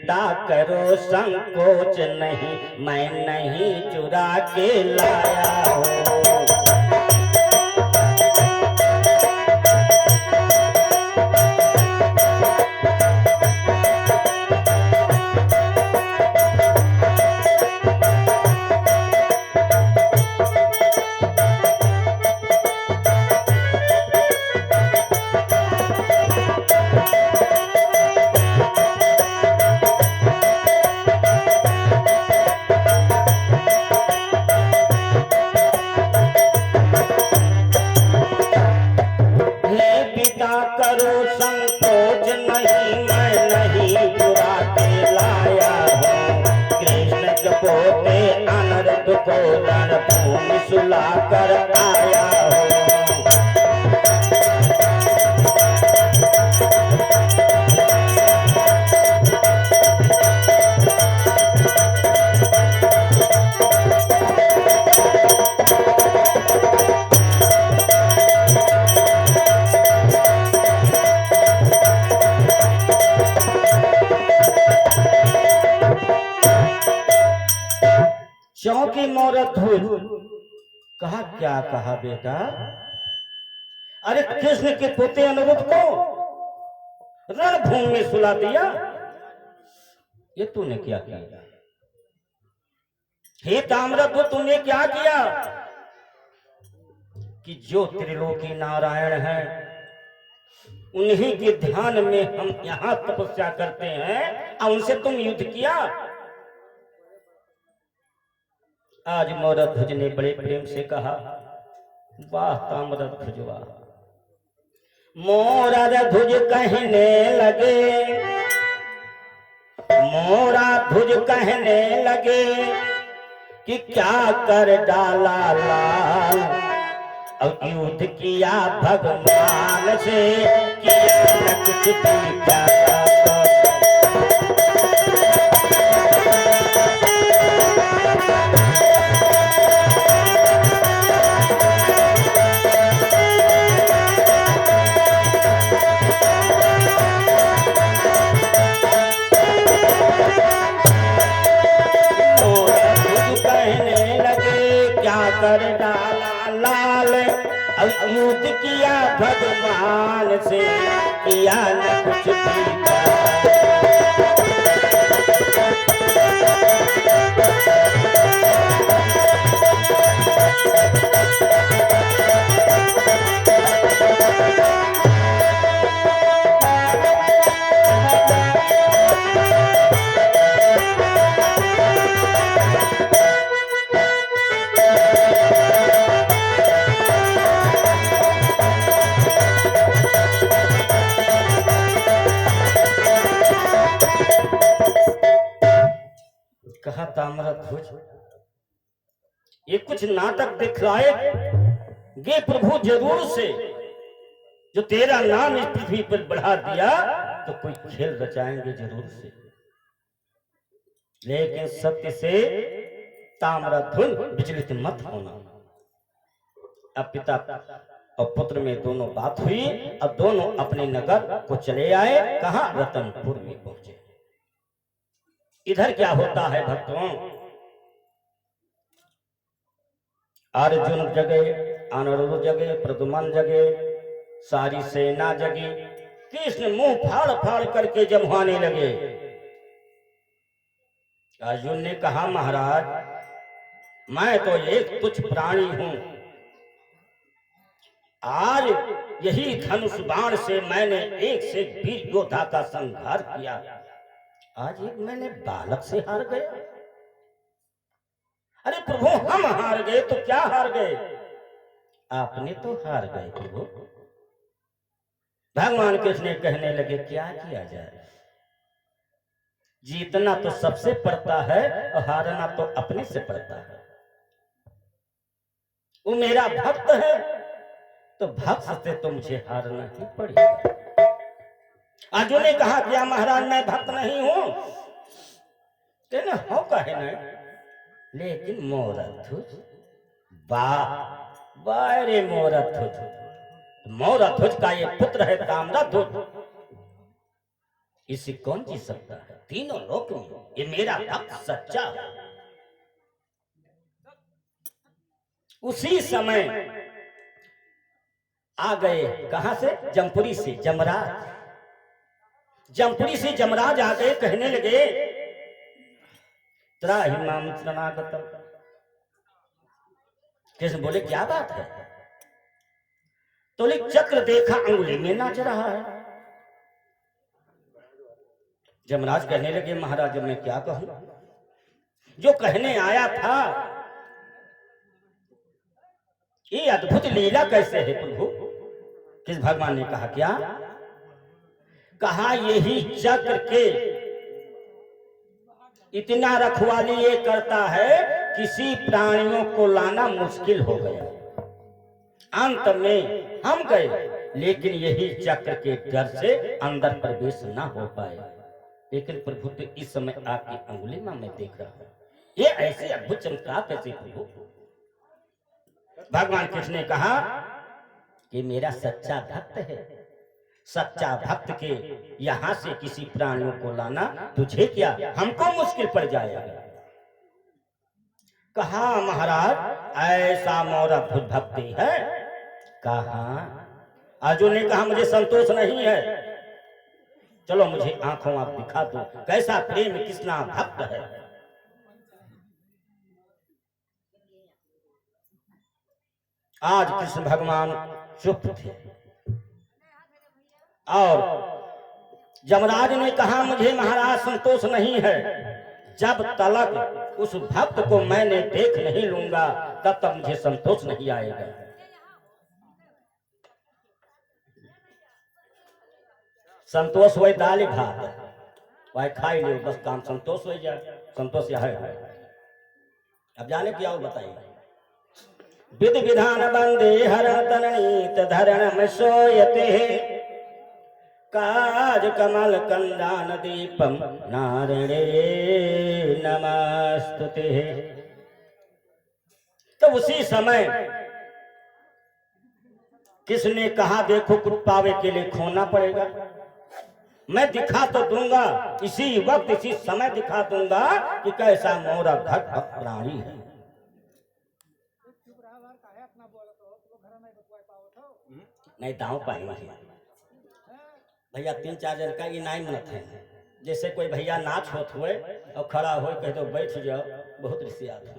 पिता करो संकोच नहीं, मैं नहीं चुरा के लाया हूँ। करो संकोच नहीं, मैं नहीं चुरा के लाया हूँ। कृष्ण के पोते अनर्थ को रणभूमि सुला कर आया हूँ। चौकी मोरत धूल कहा, क्या कहा बेटा? अरे कृष्ण के पोते अनिरुद्ध को रणभूमि में सुला दिया, ये तूने क्या किया? हे ताम्रध्वज, तूने क्या किया कि जो त्रिलोकी नारायण है उन्हीं के ध्यान में हम यहां तपस्या करते हैं और उनसे तुम युद्ध किया। आज मोरध्वज ने बड़े प्रेम से कहा, वाह ताम्रध्वज वाह। मोरध्वज कहने लगे, मोरध्वज कहने लगे कि क्या कर डाला लाल, और युद्ध किया भगवान से, किया न कुछ भी क्या। कर डाला लाल, और युद्ध किया भगवान से, किया न कुछ भी। कहा, ताम्रध्वज ये कुछ नाटक दिखलाए गे प्रभु जरूर से, जो तेरा नाम इस पृथ्वी पर बढ़ा दिया तो कोई खेल रचाएंगे जरूर से। लेकिन सत्य से ताम्रध्वज विचलित मत होना। अब पिता और पुत्र में दोनों बात हुई, अब दोनों अपने नगर को चले आए। कहा, रतनपुर में पहुंचे। इधर क्या होता है भक्तों? अर्जुन जगे, अनिरुद्ध जगे, प्रद्युम्न जगे, सारी सेना जगी। कृष्ण मुंह फाड़ फाड़ करके जमवाने लगे। अर्जुन ने कहा, महाराज मैं तो एक तुच्छ प्राणी हूं, आज यही धनुष बाण से मैंने एक से एक वीर योद्धा का संहार किया, आज एक मैंने बालक से हार गए। अरे प्रभु, हम हार गए तो क्या हार गए? आपने तो हार गए प्रभु। भगवान कृष्ण कहने लगे, क्या किया जाए? जीतना तो सबसे पड़ता है और हारना तो अपने से पड़ता है। वो मेरा भक्त है तो भक्त से तो मुझे हारना ही पड़ेगा। अर्जुन ने कहा, क्या महाराज मैं भक्त नहीं हूं? कहने हो कहे नहीं, लेकिन मोरध्वज वाह रे मोरध्वज, मोरध्वज का ये पुत्र है ताम्रध्वज, इसे कौन जीत सकता है तीनों लोक में, ये मेरा भक्त सच्चा है। उसी समय आ गए, कहां से? जमपुरी से जमराज। जमपुरी से जमराज आ गए, कहने लगे त्राहि माम शरणागतम। कृष्ण बोले क्या बात है? तो चक्र देखा अंगुली में नाच रहा है। जमराज कहने लगे महाराज मैं क्या कहूं, जो कहने आया था ये अद्भुत लीला कैसे है प्रभु? किस भगवान ने कहा क्या? कहा यही चक्र के इतना रखवाली ये करता है, किसी प्राणियों को लाना मुश्किल हो गया। अंत में हम गए, लेकिन यही चक्र के डर से अंदर प्रवेश ना हो पाए। लेकिन प्रभु तो इस समय आपकी अंगुली में मैं देख रहा हूं, ये ऐसे अद्भुत चमत्कार कैसे प्रभु? भगवान कृष्ण ने कहा कि मेरा सच्चा भक्त है, सच्चा भक्त के यहां से किसी प्राणियों को लाना तुझे क्या, हमको मुश्किल पड़ जाएगा। कहा महाराज ऐसा मोर अद्भुत भक्ति है? कहा अर्जुन ने कहा मुझे संतोष नहीं है, चलो मुझे आंखों आप दिखा दो कैसा प्रेम किसना भक्त है। आज कृष्ण भगवान चुप थे और जमराज ने कहा मुझे महाराज संतोष नहीं है, जब तलक उस भक्त को मैंने देख नहीं लूंगा तब तक मुझे संतोष नहीं आएगा। संतोष वही दाल भात वही खाई लो बस काम संतोष हो जाए, संतोष यह है। अब जाने क्या और बताइए। विधि विधान बंदे हरण तननीत धरण में सोयते, काज कमल कंदान दीपम नारणे नमस्तुते। तो उसी समय किसने कहा देखो कुछ पावे के लिए खोना पड़ेगा, मैं दिखा तो दूंगा, इसी वक्त इसी समय दिखा दूंगा कि कैसा मोरा भक्त प्राणी है। नहीं दाव पाएंगे भैया, 3-4 जन का इनाम मत है। जैसे कोई भैया नाच होत हुए और खड़ा हो कह दो बैठ जाओ, बहुत रिश्तेदार है।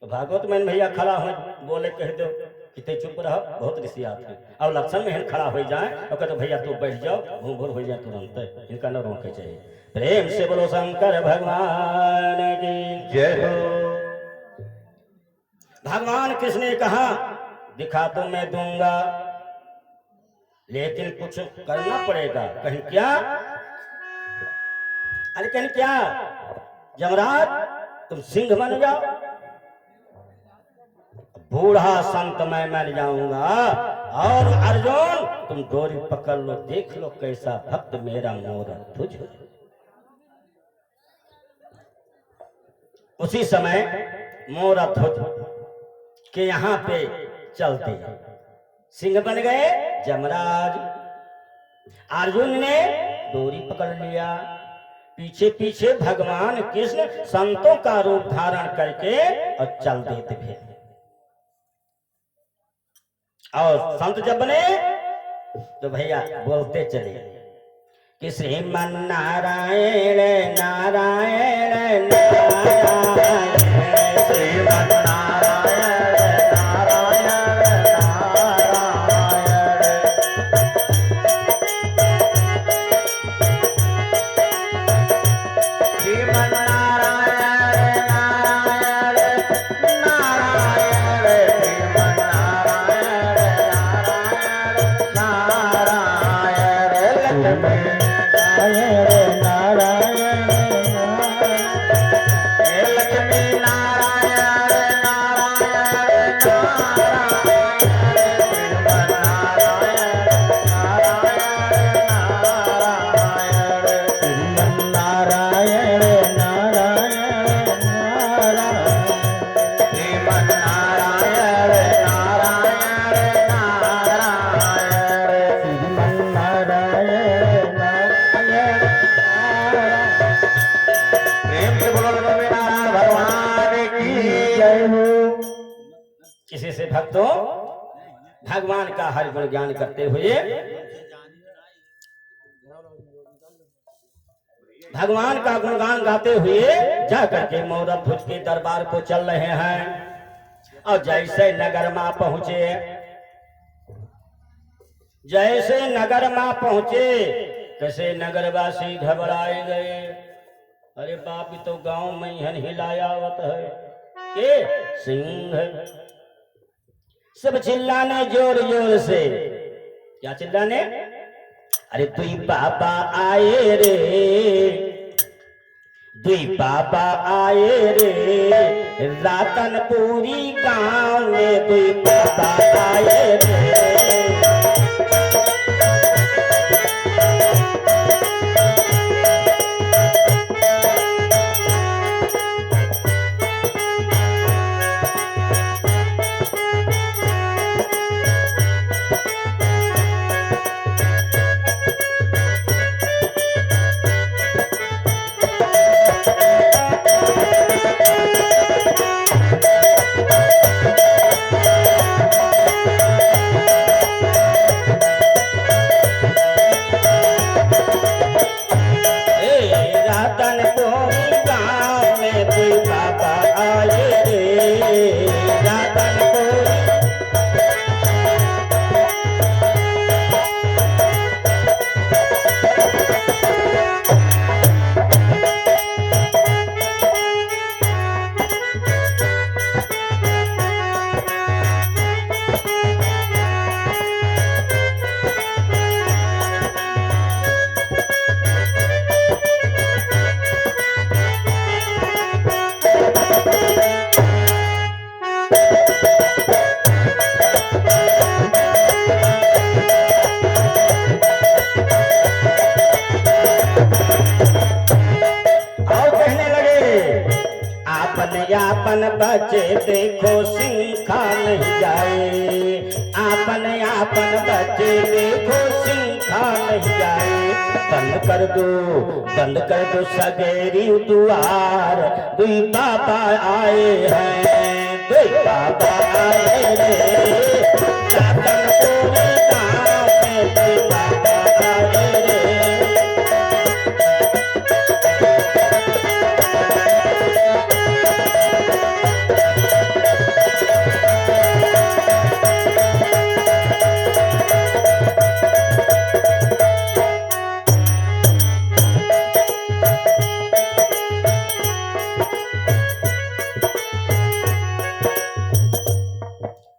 तो भागवत में भैया खड़ा हो बोले कह दो कितने चुप रहो, बहुत रिश्तेदार है। और लक्षण में खड़ा हो जाए और कह दो भैया तू बैठ जाओ, घूम घूर हो जाए तुरंत, इनका न रोके चाहिए। प्रेम से बोलो शंकर भगवान की जय हो। भगवान कृष्ण ने कहा दिखा तो मैं दूंगा, लेकिन कुछ करना पड़ेगा। कहीं क्या? अरे कहीं क्या? जमराज तुम सिंह बन जाओ, बूढ़ा संत मैं बन जाऊंगा, और अर्जुन तुम डोरी पकड़ लो, देख लो कैसा भक्त मेरा मोरा तुझ। उसी समय मोरा तुझ के यहाँ पे चलते सिंह बन गए जमराज। अर्जुन ने डोरी पकड़ लिया, पीछे पीछे भगवान कृष्ण संतों का रूप धारण करके और चल देते थे। और संत जब बने तो भैया बोलते चले कि श्रीमन नारायण नारायण नारायण श्रीमन नारायण भक्तों भगवान का हर गुण ज्ञान करते हुए भगवान का गुणगान गाते हुए जाकर के मौरध्वज के दरबार को चल रहे हैं। और जैसे नगर में पहुंचे कैसे नगरवासी घबराए गए। अरे बाप तो गांव में हिलायावत है के सिंह। सब चिल्लाने जोर जोर से। क्या चिल्लाने? अरे दुई बाबा आए रे, दुई बाबा आए रे, रातनपुरी गांव में दुई बाबा आए रे। आपन बच्चे देखो सिंह खा नहीं जाए, आपन बच्चे देखो सिंह खा नहीं जाए। बंद कर दो सगेरी द्वार, दुई बाबा आए हैं, दुई बाबा आए रे। रातनपुरी गाँव में दुई बाबा आए रे।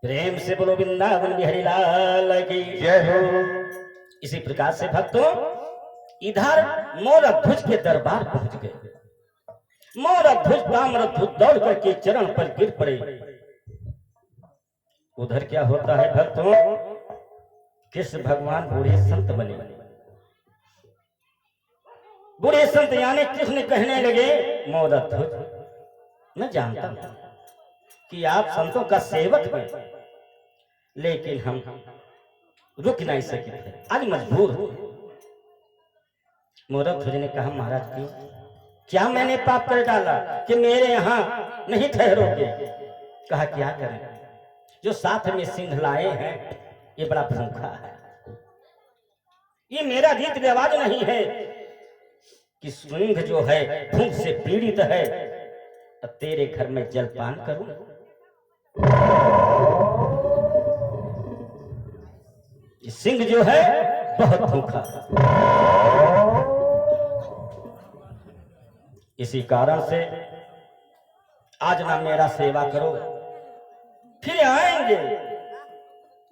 प्रेम से बोलो वृंदावन बिहारी लाल की जय हो। इसी प्रकार से भक्तों इधर मौरध्वज के दरबार पहुंच गए। मौरध्वज ताम्रध्वज दौड़ करके चरण पर गिर पड़े। उधर क्या होता है भक्तों, कृष्ण भगवान बूढ़े संत बने। बूढ़े संत यानी कृष्ण कहने लगे, मौरध्वज मैं जानता हूं कि आप संतों का सेवक हैं, लेकिन हम रुक नहीं सके थे, आज मजबूर हो। मौरध्वज ने कहा, महाराज क्यों, क्या मैंने पाप कर डाला कि मेरे यहाँ नहीं ठहरोगे? कहा क्या करें, जो साथ में सिंह लाए हैं ये बड़ा भूखा है। ये मेरा रीत रिवाज नहीं है कि सिंह जो है भूख से पीड़ित है, अब तेरे घर में जलपान करूं। सिंह जो है बहुत भूखा, इसी कारण से आज ना मेरा सेवा करो, फिर आएंगे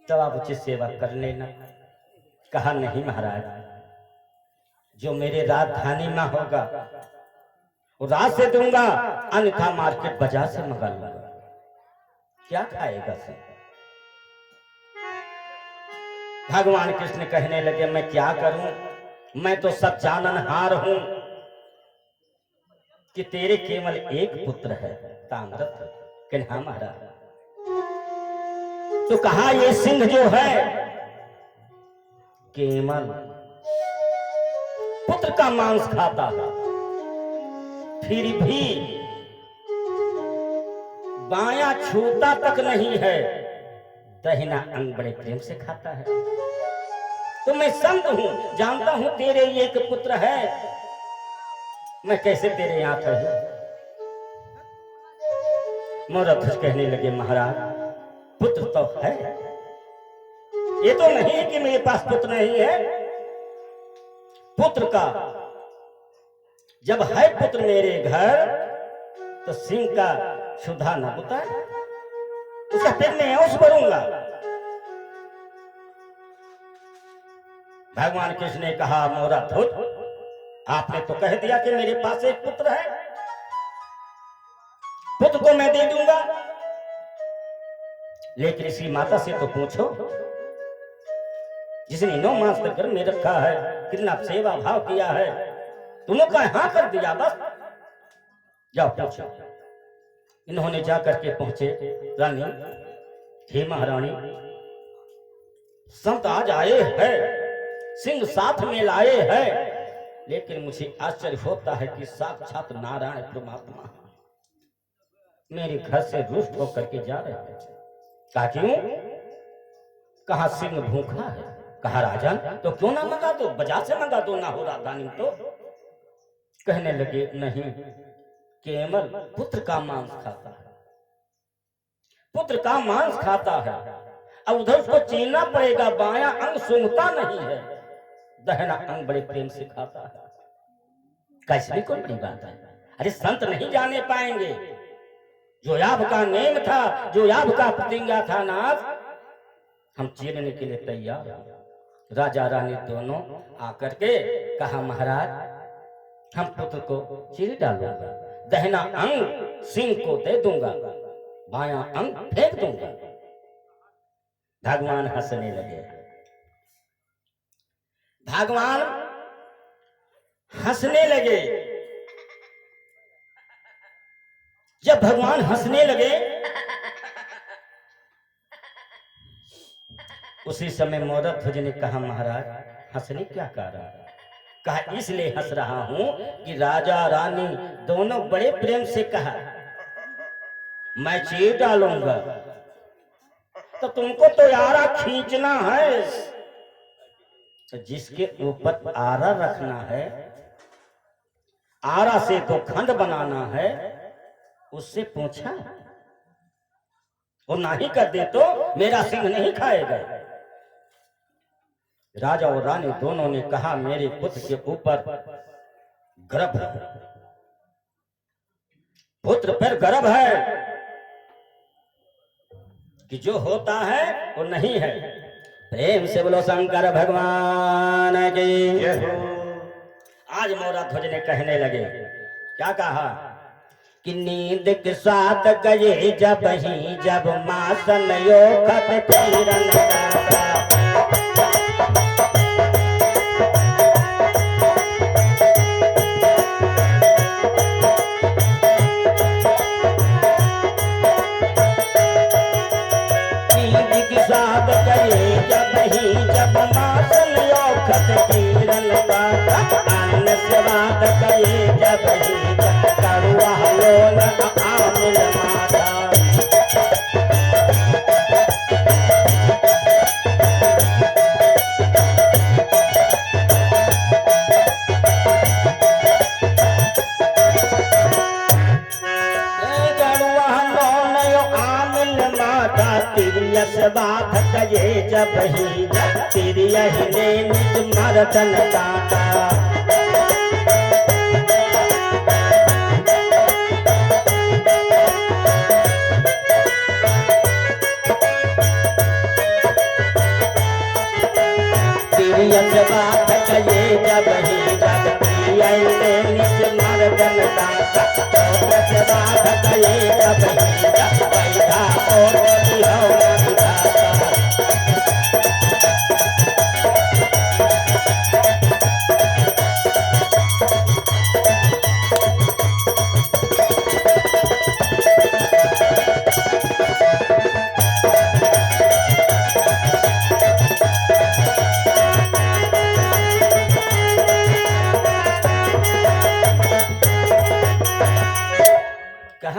तब आप उचित सेवा कर लेना। कहा नहीं महाराज, जो मेरे राजधानी में होगा वो रात से दूंगा, अन्यथा मार्केट बाजार से मंगा लूंगा। क्या खाएगा सिंह? भगवान कृष्ण कहने लगे, मैं क्या करूं, मैं तो सब जाननहार हूं कि तेरे केवल एक पुत्र है ताम्रध्वज। कहना महाराज, तो कहा ये सिंह जो है केवल पुत्र का मांस खाता है, फिर भी बायां छूता तक नहीं है दहिना अंग बड़े प्रेम से खाता है। तो मैं संत हूं, जानता हूं तेरे ये एक पुत्र है, मैं कैसे तेरे यहाँ ठहरूं? मोरध्वज कहने लगे महाराज पुत्र तो है, ये तो नहीं है कि मेरे पास पुत्र नहीं है। पुत्र का जब है पुत्र मेरे घर तो सिंह का सुधा न होता है, उसका पेट में औस भरूंगा। भगवान कृष्ण ने कहा मोरध्वज आपने तो कह दिया कि मेरे पास एक पुत्र है, पुत्र को मैं दे दूंगा, लेकिन इसी माता से तो पूछो जिसने 9 मास तक घर में रखा है, कितना सेवा भाव किया है, तुमने कहा हाँ कर दिया, बस जाओ पूछो। इन्होंने जाकर के पहुंचे, रानी हे महारानी संत आज आए हैं, सिंह साथ में लाए हैं, लेकिन मुझे आश्चर्य होता है कि साक्षात नारायण परमात्मा मेरे घर से रुष्ट होकर के जा रहे हैं। कहा क्यों? कहा सिंह भूखा है। कहा राजन तो क्यों ना मंगा दो, बाजार से मंगा दो, ना हो राजधानी तो। कहने लगे नहीं, केवल पुत्र का मांस खाता है, पुत्र का मांस खाता है। अब उधर उसको चीरना पड़ेगा, बायां अंग सूंघता नहीं है, दहना अंग बड़े प्रेम से खाता है। कैसे कोई बड़ी बात है? अरे संत नहीं जाने पाएंगे, जो आपका नेम था, जो आपका प्रतिज्ञा था नाथ, हम चीरने के लिए तैयार हैं। राजा रानी दोनों आकर के कहा महाराज हम पुत्र को चीर डालूंगा, दहना अंग सिंह को दे दूंगा, बायां अंग फेंक दूंगा। भगवान हंसने लगे। भगवान हंसने लगे। जब भगवान हंसने लगे उसी समय मोरध्वज ने कहा महाराज हंसने क्या कारण है? कहा इसलिए हंस रहा हूं कि राजा रानी दोनों बड़े प्रेम से कहा मैं चीर डालूंगा, तो तुमको तो आरा खींचना है, तो जिसके ऊपर आरा रखना है, आरा से तो खंड बनाना है, उससे पूछा वो नहीं कर दे तो मेरा सिंह नहीं खाएगा। राजा और रानी दोनों ने कहा मेरे पुत्र के ऊपर गर्व है, पुत्र पर गर्व है कि जो होता है वो नहीं है। प्रेम से बोलो शंकर भगवान की। आज मोरध्वज ने कहने लगे, क्या कहा कि नींद के साथ गए जब ही जब मासन यो खत चीरन का। साथ गए जब ही जब मासन यो खत चीरन का, अन्न से बात गए जब ही जब करुआ लोन आमिल माता। बात कहे जब ही तिरिया ही ने निज मर्दन काटा। तिरिया बात कहे जब ही तिरिया ने निज मर्दन काटा। बात कहे जब ही पैदा और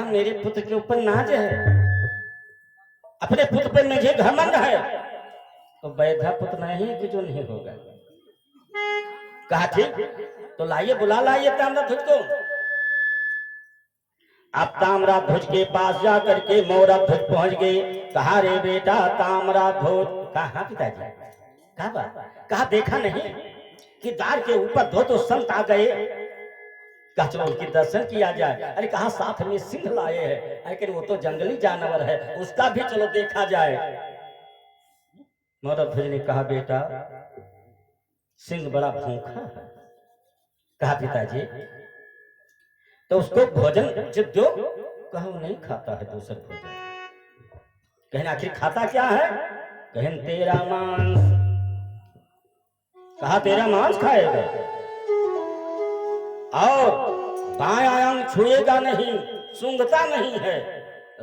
मेरे पुत्र के ऊपर नाज है, अपने पुत्र पे मुझे घमंड है, तो वैधा पुत्र नहीं कि जो नहीं होगा। कहा ठीक, तो लाइए, बुला लाइए ताम्रध्वज को। आप ताम्रध्वज के पास जा करके मोरध्वज पहुंच गए। कहा रे बेटा ताम्रध्वज। कहा पिताजी, कहा बात, कहा देखा नहीं कि द्वार के ऊपर दो संत आ गए, कहा चलो उनके दर्शन किया जाए। अरे कहा साथ में सिंह लाए हैं, लेकिन वो तो जंगली जानवर है, उसका भी चलो देखा जाए। मोरध्वज ने कहा बेटा सिंह बड़ा भूखा है। कहा पिताजी तो उसको भोजन जब दो। कहा वो नहीं खाता है दूसरा भोजन। कहना आखिर खाता क्या है? कहन तेरा मांस। कहा तेरा मांस खाएगा और बायां अंग छुएगा नहीं, सूंघता नहीं है,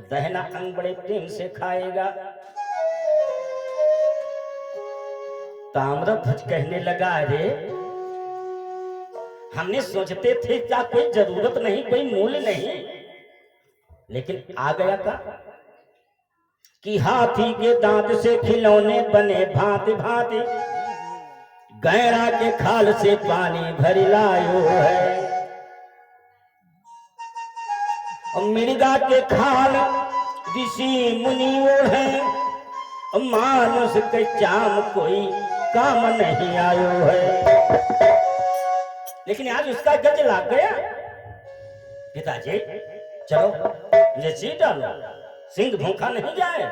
दहना अंग बड़े प्रेम से खाएगा। ताम्रध्वज कहने लगा अरे हमने सोचते थे क्या कोई जरूरत नहीं, कोई मूल्य नहीं, लेकिन आ गया का कि हाथी के दांत से खिलौने बने भांति भांति, गैरा के खाल से पानी भरी लायो है, और मृगा के खाल ऋषि मुनि है, मानुष के चाम कोई काम नहीं आयो है। लेकिन आज उसका गज लाग गया। पिताजी चलो मुझे चीर डालो, सिंह भूखा नहीं जाए।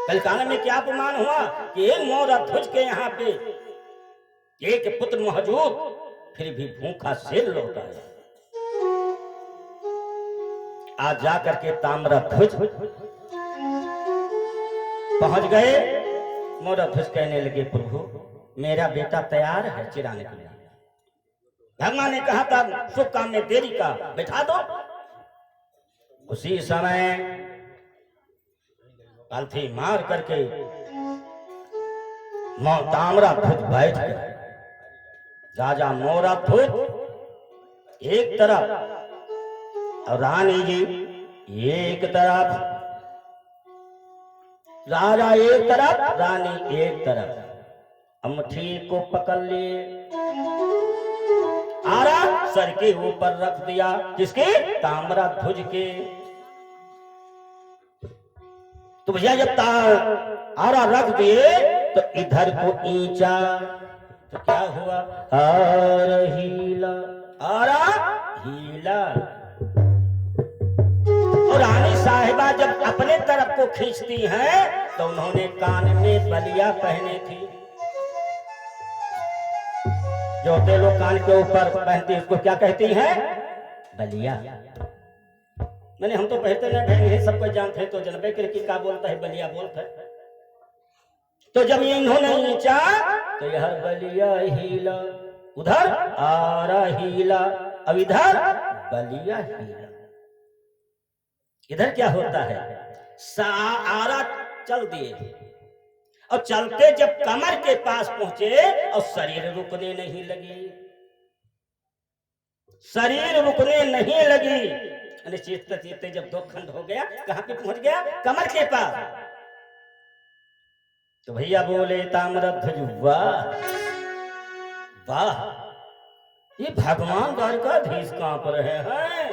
कल काल में क्या अपमान हुआ कि एक मोरध्वज के यहाँ पे एक पुत्र मौजूद, फिर भी भूखा शेर लौटा है। आज जाकर के ताम्रध्वज पहुंच गए। मोरध्वज कहने लगे प्रभु मेरा बेटा तैयार है चिराने के लिए। भगवान ने कहा था शुभ काम में देरी का, बैठा दो। उसी समय पालथी मार करके ताम्रध्वज बैठ गए। राजा मोरध्वज एक तरफ और रानी जी एक तरफ, राजा एक तरफ रानी एक तरफ, अमठी को पकड़ लिए, आरा सर के ऊपर रख दिया। किसके? ताम्रध्वज के। तो भैया जब आरा रख दिए तो इधर को ईंचा, तो क्या हुआ? आर हीला, आरा हीला। और रानी साहिबा जब अपने तरफ को खींचती हैं तो उन्होंने कान में बलिया पहने थी। जो होते लोग कान के ऊपर पहनती उसको क्या कहती हैं? बलिया। मैंने हम तो पहनते नहीं, पहने सब कोई जानते हैं, तो जनबे करके क्या बोलता है? बलिया बोलता है। तो जब ये इन्होंने नीचा तो यह बलिया हीला, उधर आरा हीला, अब इधर बलिया हीला। इधर क्या होता है? आरा चल दिए और चलते जब कमर के पास पहुंचे और शरीर रुकने नहीं लगी, शरीर रुकने नहीं लगी। चीरते चीरते जब दो खंड हो गया, कहां पे पहुंच गया? कमर के पास। तो भैया बोले ताम्रध्वज वाह वाह, ये भगवान द्वारकाधीश कहां पर हैं?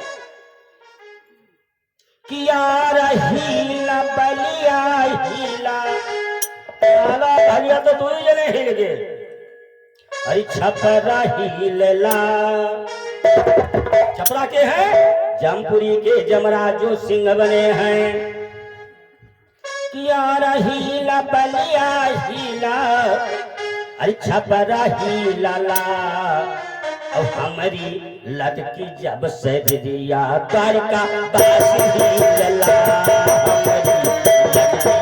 किया हीला बलिया हीला, भलिया तो दो ही जने हिल गए। अरे छपरा हीलला, छपरा के हैं जमपुरी के जमराज जो सिंह बने हैं। किया हीला बलिया हीला, अरे छपरा हीला ला, और हमारी लड़की जब से दिया द्वारका बास हीलला, हमारी लड़की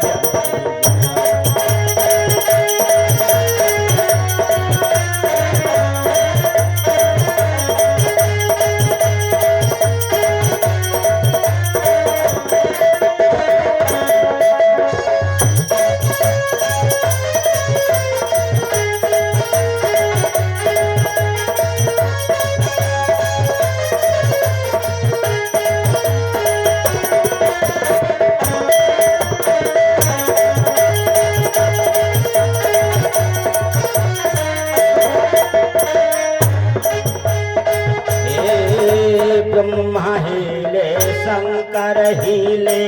ब्रह्मा हिले शंकर हिले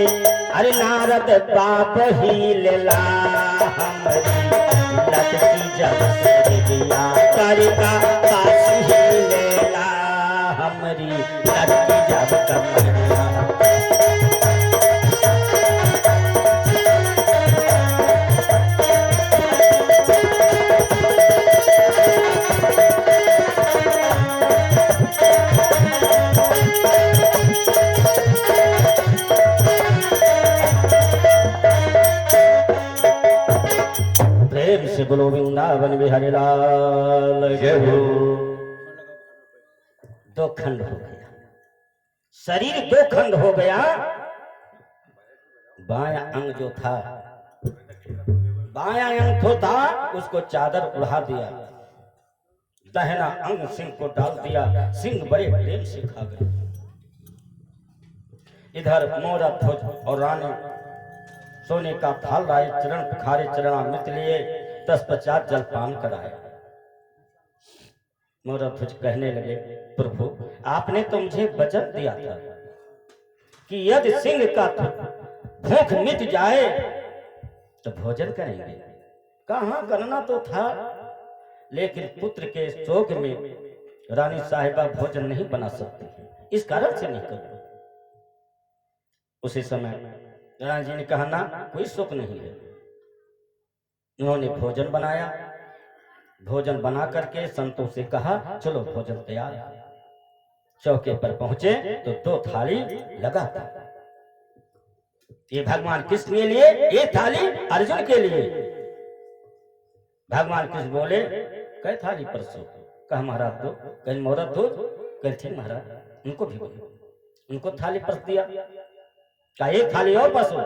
अरे नारद बाप हिले ला हमरी लटकी जब से दिया करिका काशी हिले ला हमरी लटकी जब कमरिया से बोलो वृंदावन बिहारी लाल जय हो। दो खंड हो गया, शरीर दो खंड हो गया। बायां अंग जो था, बायां अंग तो था, उसको चादर उड़ा दिया, दाहिना अंग सिंह को डाल दिया। सिंह बड़े प्रेम से खा गए। इधर मोरा ध्वज और रानी सोने का थाल लाए, चरण पखारे, चरणामृत लिए, तत्पश्चात जलपान कराया। मोरा ध्वज कहने लगे, प्रभु आपने तो मुझे वचन दिया था कि यदि सिंह का भूख मिट जाए तो भोजन करेंगे। कहाँ करना तो था, लेकिन पुत्र के शोक में रानी साहिबा भोजन नहीं बना सकती, इस कारण से नहीं कर। उसी समय रानी जी ने कहा ना, कोई शोक नहीं है। उन्होंने भोजन बनाया, भोजन बना करके संतों से कहा चलो भोजन तैयार है। चौके पर पहुंचे तो दो थाली लगा था। ये भगवान कृष्ण के लिए, ये थाली अर्जुन के लिए। भगवान कृष्ण बोले, कई थाली परसों? कहा महाराज दो। कहीं मोहरत दो? कहते महाराज उनको भी बोलो। उनको थाली परस दिया। का एक थाली और परसों?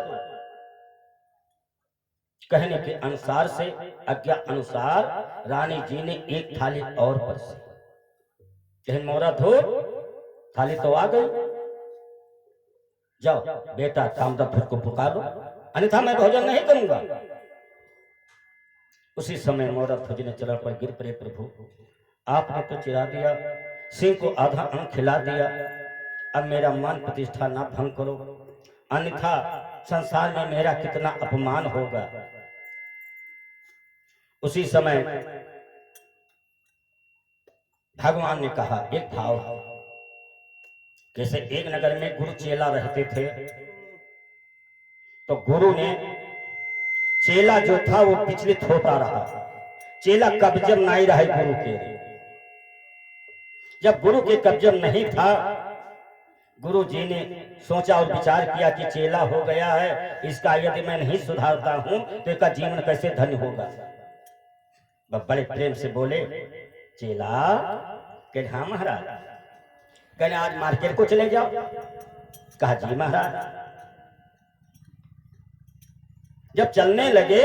कहने के अनुसार से, आज्ञा अनुसार रानी जी ने एक थाली और परसी। कहीं मोहरत हो, थाली तो आ गई, जाओ बेटा कामदत्त को पुकारो, अन्यथा मैं भोजन नहीं करूंगा। उसी समय मोहरत ध्वज ने चरण पर गिर पड़े, प्रभु आपने तो चिरा दिया, सिंह को आधा अंग खिला दिया, अब मेरा मान प्रतिष्ठा ना भंग करो, अन्यथा संसार में मेरा कितना अपमान होगा। उसी समय भगवान ने कहा, एक भाव, जैसे एक नगर में गुरु चेला रहते थे, तो गुरु ने, चेला जो था वो विचलित होता रहा, चेला कब्जम नहीं रहे गुरु के। जब गुरु के कब्जम नहीं था, गुरु जी ने सोचा और विचार किया कि चेला हो गया है, इसका यदि मैं नहीं सुधारता हूं तो इसका जीवन कैसे धन्य होगा। बड़े प्रेम से बोले, चेला? कहे हाँ महाराज। कहे आज मार्केट को चले जाओ। कहा जी महाराज। जब चलने लगे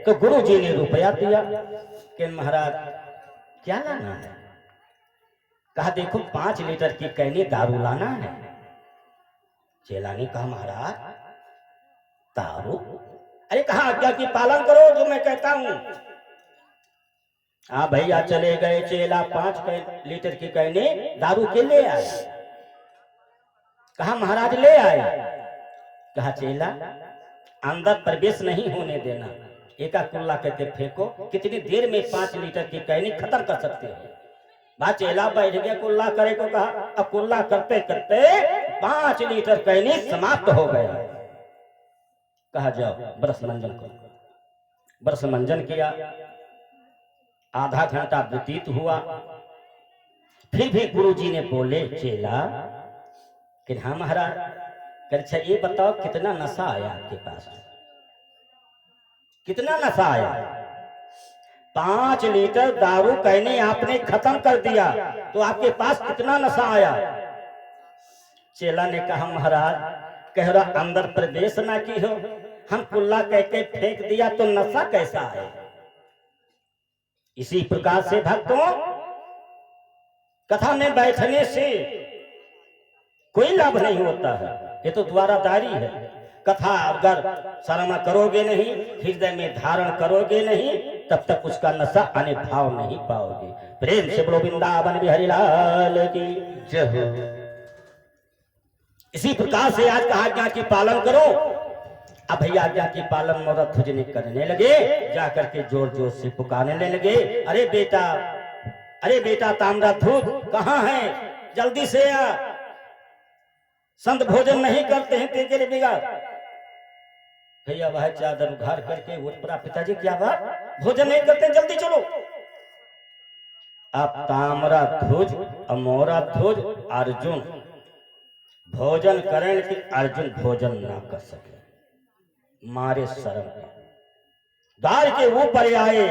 तो गुरु जी ने रुपया दिया कि महाराज क्या लाना है? कहा देखो 5 लीटर की कैनी दारू लाना है। चेला ने कहा महाराज दारू? अरे कहा आज्ञा की पालन करो जो मैं कहता हूं। हाँ भैया चले गए, चेला 5 लीटर की कैनी दारू के ले आया। कहा महाराज ले आए। कहा चेला अंदर प्रवेश नहीं होने देना, एका कुल्ला करके फेंको, कितनी देर में 5 लीटर की कैनी खत्म कर सकते हो। बात चेला बैठ गया कुल्ला करे को। कहा अब कुल्ला करते करते 5 लीटर कैनी समाप्त हो गया। कहा जाओ ब्रश मंजन करो। ब्रश मंजन किया, आधा घंटा व्यतीत हुआ, फिर भी गुरुजी ने बोले चेला कि हाँ महाराज। अच्छा ये बताओ कितना नशा आया आपके पास? कितना नशा आया? 5 लीटर दारू कहने आपने खत्म कर दिया, तो आपके पास कितना नशा आया? चेला ने कहा महाराज कह रहा अंदर प्रवेश ना की हो, हम कुल्ला कह के फेंक दिया तो नशा कैसा है? इसी प्रकार से भक्तों कथा में बैठने से कोई लाभ नहीं होता है, ये तो द्वारादारी है। कथा अगर श्रवण करोगे नहीं, हृदय में धारण करोगे नहीं, तब तक उसका नशा आने भाव नहीं पाओगे। प्रेम से बोलो वृंदावन बिहारी लाल की जय हो। इसी प्रकार से आज कहा आज्ञा की पालन करो। अब भैया आज्ञा की पालन मोरा ध्वज ने करने लगे, जाकर के जोर जोर से पुकारने लगे, अरे बेटा ताम्रध्वज कहाँ है, जल्दी से आ, संत भोजन नहीं करते हैं तेरे लिए बिगाड़। भैया वह चादर उघार करके उठ पड़ा, पिताजी क्या बात, भोजन नहीं करते, जल्दी चलो। अब ताम्रध्वज और मोराध्वज अर्जुन भोजन करें कि अर्जुन भोजन ना कर सके, मारे शर्म के द्वार के ऊपर आए।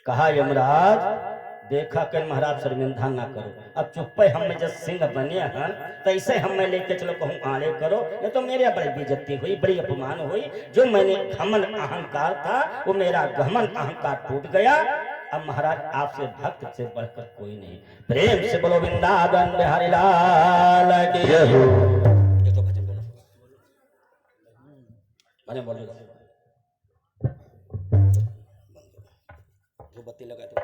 कहा यमराज देखा कर महाराज शर्मिंदा ना करो, अब चुप्पे हमें जब सिंह बने हैं तो ऐसे हमें लेके चलो कहूँ आड़े करो, ये तो मेरे बड़ी बेइज्जती हुई, बड़ी अपमान हुई। जो मैंने घमन अहंकार था वो मेरा घमन अहंकार टूट गया। अब महाराज आपसे भक्त से बढ़कर कोई नहीं, प्रेम से बोलो वृंदावन बिहारी लाल की जय हो। ये तो भजन बोलो, भजन बोलो, धूप बत्ती लगा तो